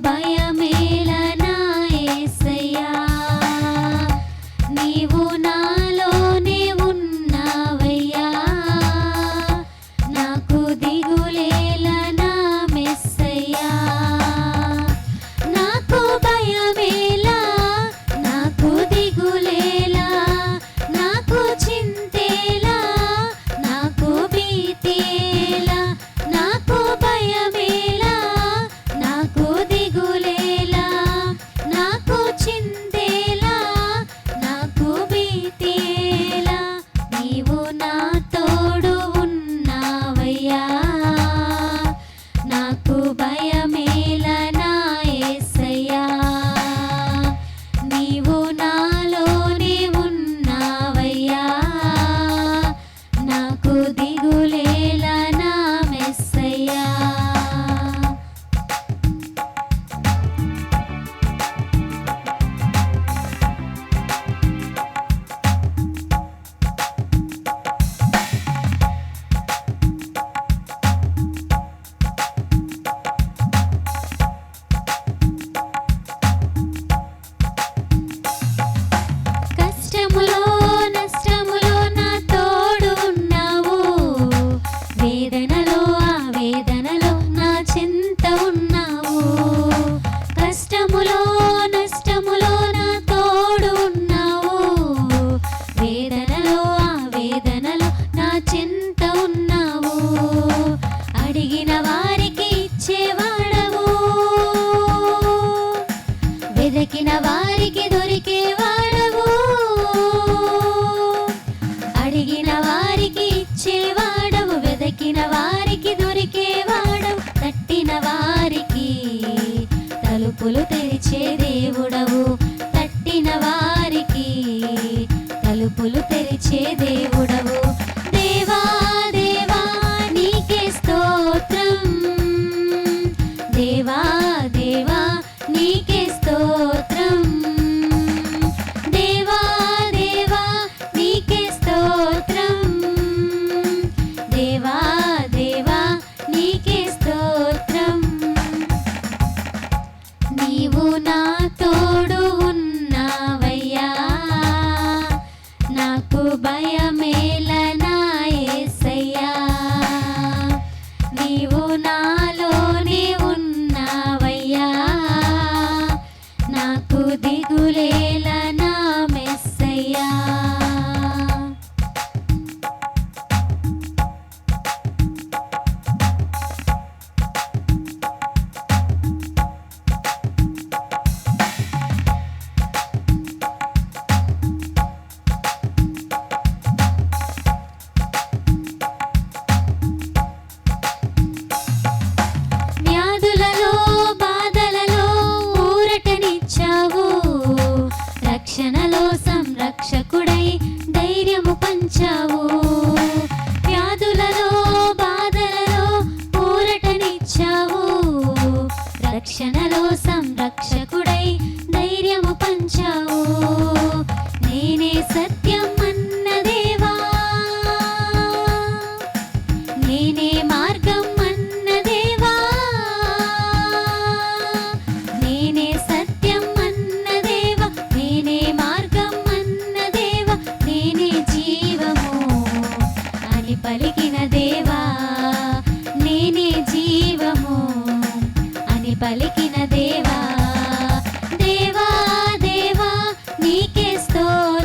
భయమేలా నా యేసయ్యా, నీవు నాలోనే ఉన్నావయ్యా, నాకు దిగులేలా నా మెస్సయ్యా, నాకు భయమేలా, నాకు దిగులేలా, నాకు చింతేలా, నాకు భీతేలా, నాకు భయమేలా, నాకు దిగులేలా, నాకు చింతేలా, నాకు భీతేలా, నీవు నా తోడు ఉన్నావయ్యా, నాకు భయమేలా నా యేసయ్యా, నీవు నాలోనే ఉన్నావయ్యా, నాకు దిగులేలా నా మెస్సయ్యా. కష్టములో నష్టములో నా తోడు ఉన్నావు, వేదనలో ఆ వేదనలో నా చింత ఉన్నావు, కష్టములో నష్టములో నా తోడు ఉన్నావు, వేదనలో ఆ వేదనలో నా చింత ఉన్నావు, అడిగిన వారికి ఇచ్చేవాడవు, వెదకిన వారికి దొరికేవాడవు, అడిగిన వారికి ఇచ్చేవాడవు, వెదకిన వారికి దొరికేవాడవు, తట్టిన వారికి తలుపులు తెరిచే దేవుడవు, తట్టిన వారికి తలుపులు తెరిచే దేవుడవు. దేవా దేవా నీకే స్తోత్రం, దేవా దేవా నీకే స్తోత్రం, దేవా దేవా నీకే స్తోత్రం, దేవా దేవా నీకే స్తోత్రం, నీవు నా తోడు ఉన్నావయ్యా, నాకు భయమేలా నా యేసయ్యా, నీవు నాలోనే ఉన్నావయ్యా, నాకు దిగులేలా నా మెస్సయ్యా. వ్యాధులలో బాధలలో ఊరటనిచ్చావు, రక్షణలో సంరక్షకుడై ధైర్యము పంచావు, వ్యాధులలో బాధలలో ఊరటనిచ్చావు, రక్షణలో సంరక్షకుడై ధైర్యము పంచావు, నేనే సత్యం అన్న దేవా, నేనే మార్గం అన్న దేవా, నేనే సత్యం అన్న దేవా, నేనే మార్గం అన్న దేవా, నేనే జీవము అని పలికిన దేవా, నేనే జీవము అని పలికిన దేవా, దేవా దేవా నీకే స్తోత్రం.